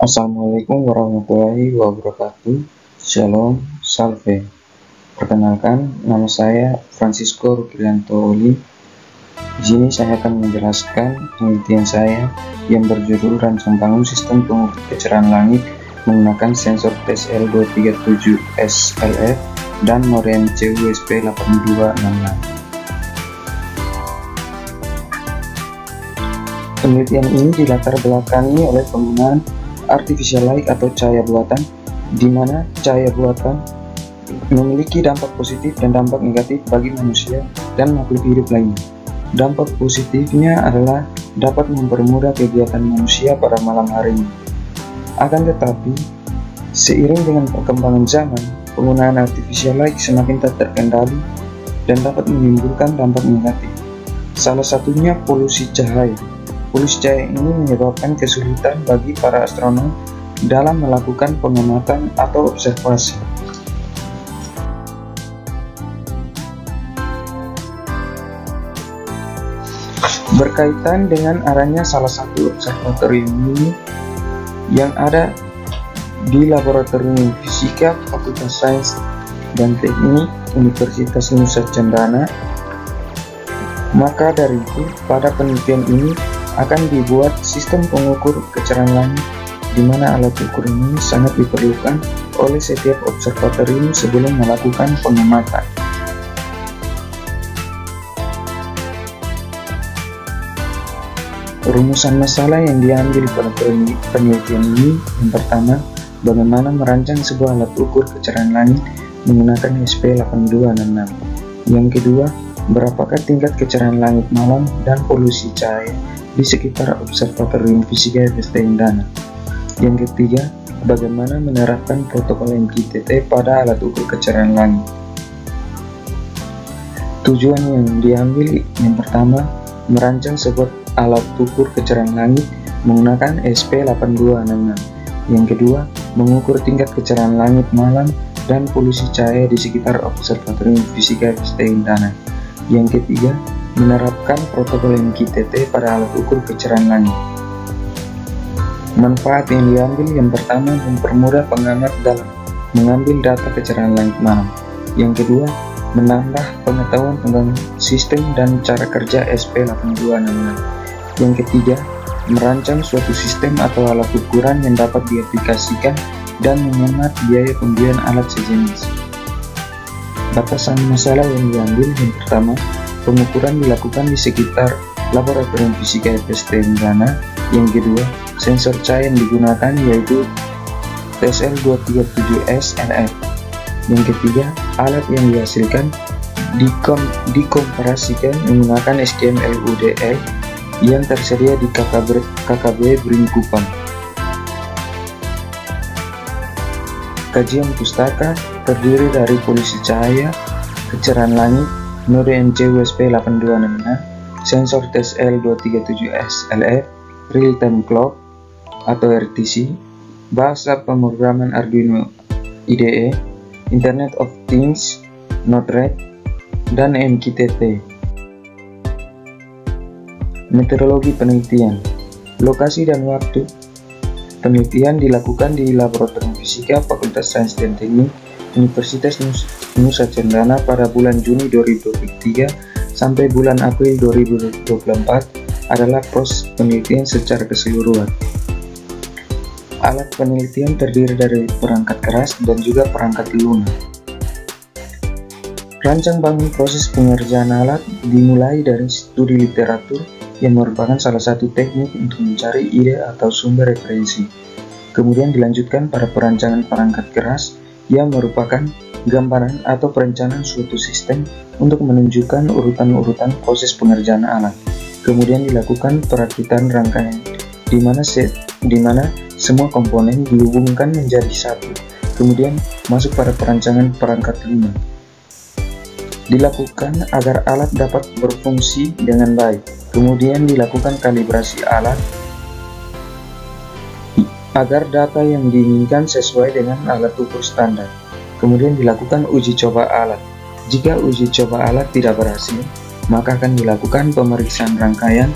Assalamualaikum warahmatullahi wabarakatuh. Shalom, salve. Perkenalkan, nama saya Francisco Rukilianto Oli. Di sini saya akan menjelaskan penelitian saya yang berjudul rancang bangun sistem pengukur kecerahan langit menggunakan sensor TSL237SLF dan modem CUSP8266. Penelitian ini dilatar belakangi oleh penggunaan artificial light atau cahaya buatan, di mana cahaya buatan memiliki dampak positif dan dampak negatif bagi manusia dan makhluk hidup lainnya. Dampak positifnya adalah dapat mempermudah kegiatan manusia pada malam harinya. Akan tetapi, seiring dengan perkembangan zaman, penggunaan artificial light semakin tak terkendali dan dapat menimbulkan dampak negatif. Salah satunya polusi cahaya. Polusi cahaya ini menyebabkan kesulitan bagi para astronom dalam melakukan pengamatan atau observasi. Berkaitan dengan arahnya salah satu observatorium ini yang ada di Laboratorium Fisika Fakultas Sains dan Teknik Universitas Nusa Cendana, maka dari itu pada penelitian ini akan dibuat sistem pengukur kecerahan langit, di mana alat ukur ini sangat diperlukan oleh setiap observatorium sebelum melakukan pengamatan. Rumusan masalah yang diambil pada penelitian ini, yang pertama, bagaimana merancang sebuah alat ukur kecerahan langit menggunakan SP8266. Yang kedua, berapakah tingkat kecerahan langit malam dan polusi cahaya di sekitar Observatorium Fisika FST Indana. Yang ketiga, bagaimana menerapkan protokol MQTT pada alat ukur kecerahan langit. Tujuan yang diambil yang pertama, merancang sebuah alat ukur kecerahan langit menggunakan SP8266. Yang kedua, mengukur tingkat kecerahan langit malam dan polusi cahaya di sekitar Observatorium Fisika FST Indana. Yang ketiga, menerapkan protokol MQTT pada alat ukur kecerahan langit. Manfaat yang diambil yang pertama, mempermudah pengamat dalam mengambil data kecerahan langit malam. Yang kedua, menambah pengetahuan tentang sistem dan cara kerja SP8266. Yang ketiga, merancang suatu sistem atau alat ukuran yang dapat diaplikasikan dan menghemat biaya pembelian alat sejenis. Batasan masalah yang diambil yang pertama, pengukuran dilakukan di sekitar Laboratorium Fisika FST Indana. Yang kedua, sensor cahaya yang digunakan yaitu TSL237SLF. Yang ketiga, alat yang dihasilkan dikomparasikan menggunakan SKM LUDL yang tersedia di KKB Bringkupang. Kajian pustaka terdiri dari polusi cahaya, kecerahan langit, node CUSP8266, sensor TSL237SLF, real-time clock atau RTC, bahasa pemrograman Arduino IDE, Internet of Things, Node-RED, dan MQTT. Metodologi penelitian, lokasi dan waktu. Penelitian dilakukan di Laboratorium Fisika Fakultas Sains dan Teknik Universitas Nusa Cendana pada bulan Juni 2023 sampai bulan April 2024 adalah proses penelitian secara keseluruhan. Alat penelitian terdiri dari perangkat keras dan juga perangkat lunak. Rancang bangun proses pengerjaan alat dimulai dari studi literatur yang merupakan salah satu teknik untuk mencari ide atau sumber referensi. Kemudian dilanjutkan pada perancangan perangkat keras yang merupakan gambaran atau perencanaan suatu sistem untuk menunjukkan urutan-urutan proses pengerjaan alat. Kemudian dilakukan perakitan rangkaian, di mana semua komponen dihubungkan menjadi satu. Kemudian masuk pada perancangan perangkat lunak. Dilakukan agar alat dapat berfungsi dengan baik. Kemudian dilakukan kalibrasi alat agar data yang diinginkan sesuai dengan alat ukur standar. Kemudian dilakukan uji coba alat. Jika uji coba alat tidak berhasil, maka akan dilakukan pemeriksaan rangkaian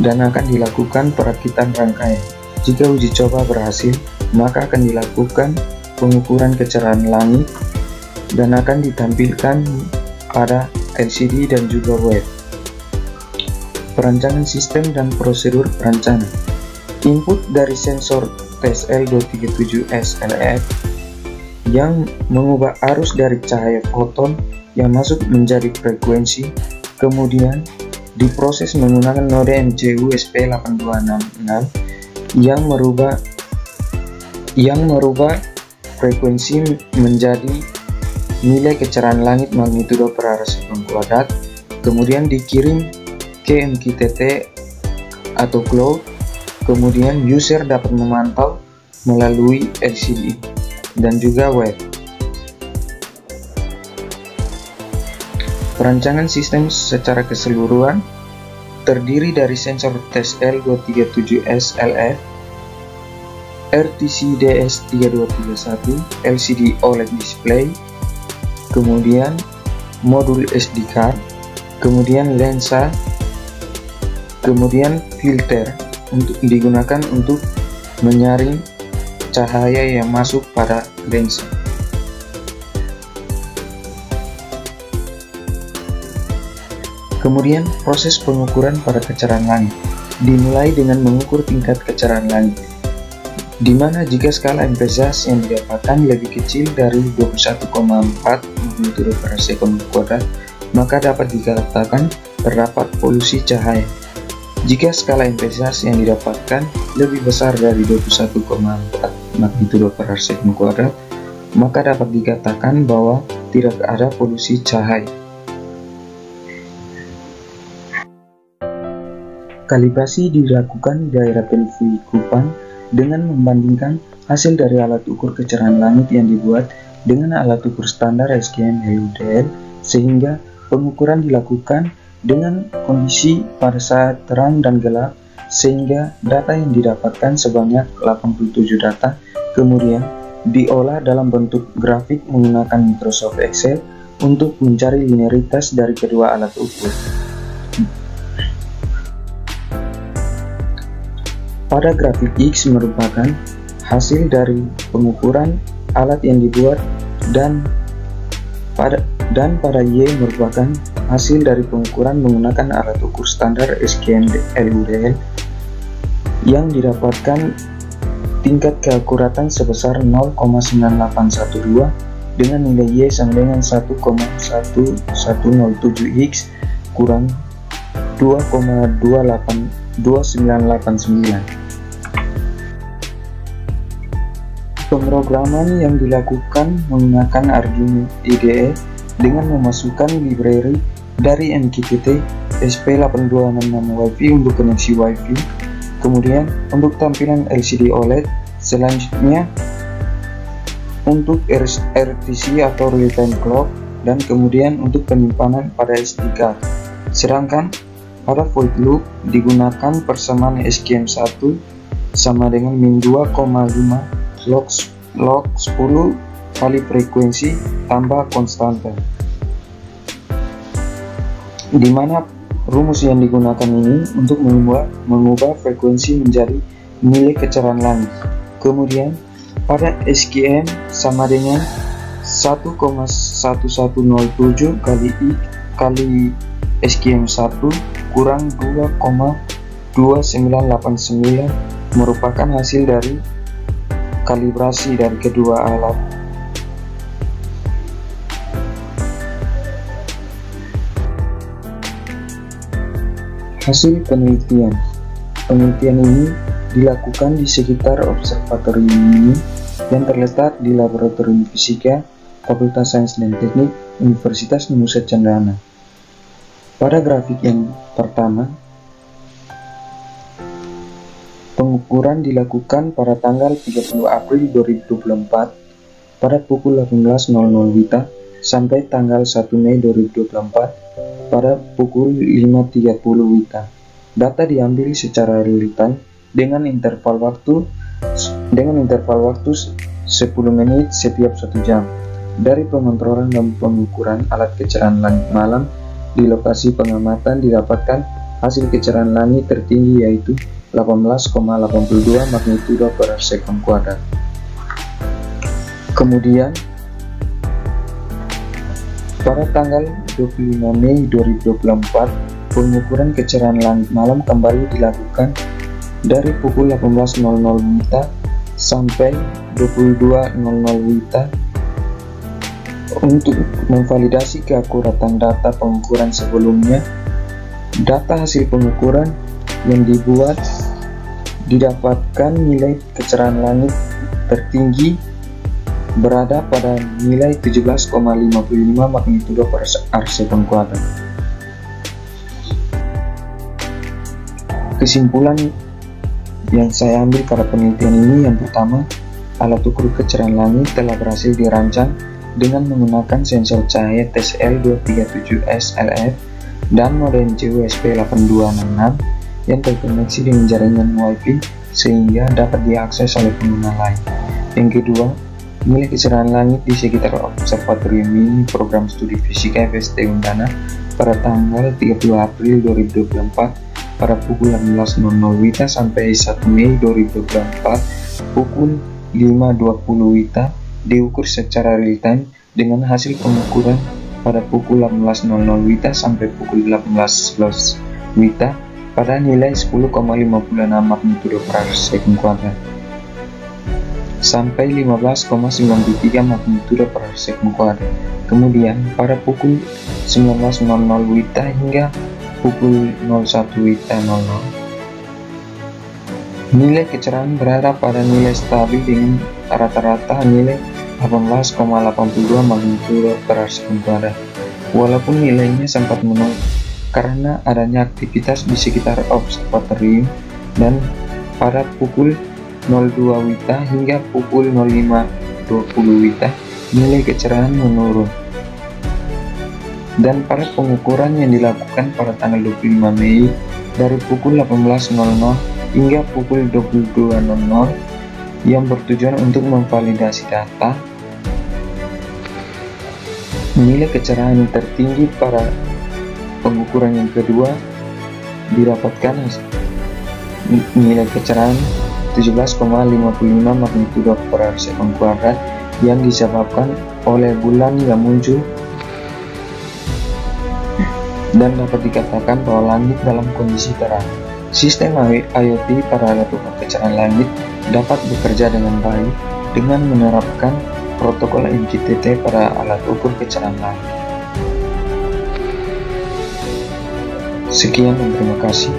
dan akan dilakukan perakitan rangkaian. Jika uji coba berhasil, maka akan dilakukan pengukuran kecerahan langit dan akan ditampilkan pada LCD dan juga web. Perancangan sistem dan prosedur perancangan. Input dari sensor TSL237S LF yang mengubah arus dari cahaya foton yang masuk menjadi frekuensi, kemudian diproses menggunakan node MCU SP8266 yang merubah frekuensi menjadi nilai kecerahan langit magnitudo per arah sekon kuadrat, kemudian dikirim ke MQTT atau cloud, kemudian user dapat memantau melalui LCD dan juga web. Perancangan sistem secara keseluruhan terdiri dari sensor TSL237S LF, RTC DS3231, LCD OLED display, kemudian modul SD card, kemudian lensa, kemudian filter digunakan untuk menyaring cahaya yang masuk pada lensa. Kemudian proses pengukuran pada kecerahan langit dimulai dengan mengukur tingkat kecerahan langit, di mana jika skala MPSAS yang didapatkan lebih kecil dari 21,4 magnitudo per sekon kuadrat, maka dapat dikatakan terdapat polusi cahaya. Jika skala MPSAS yang didapatkan lebih besar dari 21,4 magnitudo per sekon kuadrat, maka dapat dikatakan bahwa tidak ada polusi cahaya. Kalibrasi dilakukan di daerah periferi Kupang dengan membandingkan hasil dari alat ukur kecerahan langit yang dibuat dengan alat ukur standar SGM LUDL, sehingga pengukuran dilakukan dengan kondisi pada saat terang dan gelap, sehingga data yang didapatkan sebanyak 87 data kemudian diolah dalam bentuk grafik menggunakan Microsoft Excel untuk mencari linearitas dari kedua alat ukur. Pada grafik X merupakan hasil dari pengukuran alat yang dibuat dan pada Y merupakan hasil dari pengukuran menggunakan alat ukur standar SGM LUDL yang didapatkan tingkat keakuratan sebesar 0,9812 dengan nilai Y sama dengan 1,1107X kurang 2,2989. Pemrograman yang dilakukan menggunakan Arduino IDE dengan memasukkan library dari MQTT SP8266 Wi-Fi untuk koneksi Wi-Fi, kemudian untuk tampilan LCD OLED, selanjutnya untuk RTC atau real time clock, dan kemudian untuk penyimpanan pada SD card. Sedangkan pada void loop digunakan persamaan SGM1 sama dengan min 2,5 log 10 kali frekuensi tambah konstanta, di mana rumus yang digunakan ini untuk mengubah frekuensi menjadi nilai kecerahan langit. Kemudian pada SGM sama dengan 1,1107 kali I kali SGM1 kurang 2,2989 merupakan hasil dari kalibrasi dari kedua alat. Hasil penelitian ini dilakukan di sekitar observatorium ini yang terletak di Laboratorium Fisika Fakultas Sains dan Teknik Universitas Nusa Cendana. Pada grafik yang pertama, pengukuran dilakukan pada tanggal 30 April 2024 pada pukul 18.00 WITA sampai tanggal 1 Mei 2024 pada pukul 5.30 WITA. Data diambil secara real time dengan interval waktu 10 menit setiap 1 jam dari pengontrolan dan pengukuran alat kecerahan langit malam. Di lokasi pengamatan didapatkan hasil kecerahan langit tertinggi yaitu 18,82 magnitudo per sekon kuadrat. Kemudian pada tanggal 25 Mei 2024, pengukuran kecerahan langit malam kembali dilakukan dari pukul 18.00 WITA sampai 22.00 WITA untuk memvalidasi keakuratan data pengukuran sebelumnya. Data hasil pengukuran yang dibuat didapatkan nilai kecerahan langit tertinggi berada pada nilai 17,55 magnitudo per sekon kuadrat. Kesimpulan yang saya ambil pada penelitian ini, yang pertama, alat ukur kecerahan langit telah berhasil dirancang dengan menggunakan sensor cahaya TSL237S LF dan modem CUSP8266 yang terkoneksi dengan jaringan Wi-Fi sehingga dapat diakses oleh pengguna lain. Yang kedua, nilai kecerahan langit di sekitar observatorium ini program studi fisika FST Undana pada tanggal 30 April 2024 pada pukul 18.00 WITA sampai 1 Mei 2024 pukul 5.20 WITA diukur secara real time dengan hasil pengukuran pada pukul 18.00 WITA sampai pukul 18.11 WITA pada nilai 10,56 magnitudo per sekon kuadrat sampai 15,93 magnitudo per sekon kuadrat. Kemudian pada pukul 19.00 WITA hingga pukul 01 WITA 00 nilai kecerahan berada pada nilai stabil dengan rata-rata nilai 18,82 magnitudo per sekon kuadrat. Walaupun nilainya sempat menurun karena adanya aktivitas di sekitar observatorium, dan pada pukul 02 WITA hingga pukul 05.20 WITA nilai kecerahan menurun. Dan pada pengukuran yang dilakukan pada tanggal 25 Mei dari pukul 18.00 hingga pukul 22.00 yang bertujuan untuk memvalidasi data, nilai kecerahan tertinggi pada pengukuran yang kedua didapatkan nilai kecerahan 17,55 magnitudo per sekon kuadrat yang disebabkan oleh bulan yang muncul, dan dapat dikatakan bahwa langit dalam kondisi terang. Sistem IoT pada alat ukur kecerahan langit dapat bekerja dengan baik dengan menerapkan protokol MQTT pada alat ukur kecerahan langit. Sekian dan terima kasih.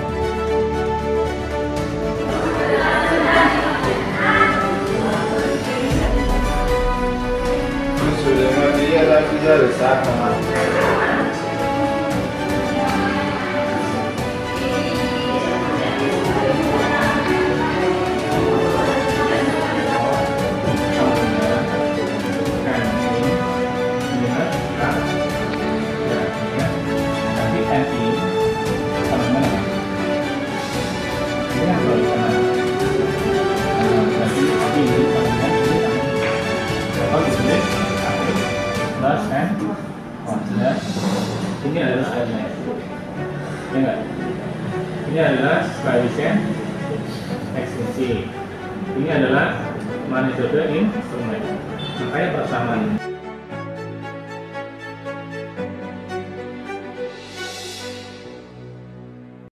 Ini adalah slide-nya, ya enggak? Ini adalah slide ekstensi. Ini adalah metode instrumen. Makanya persamaan ini.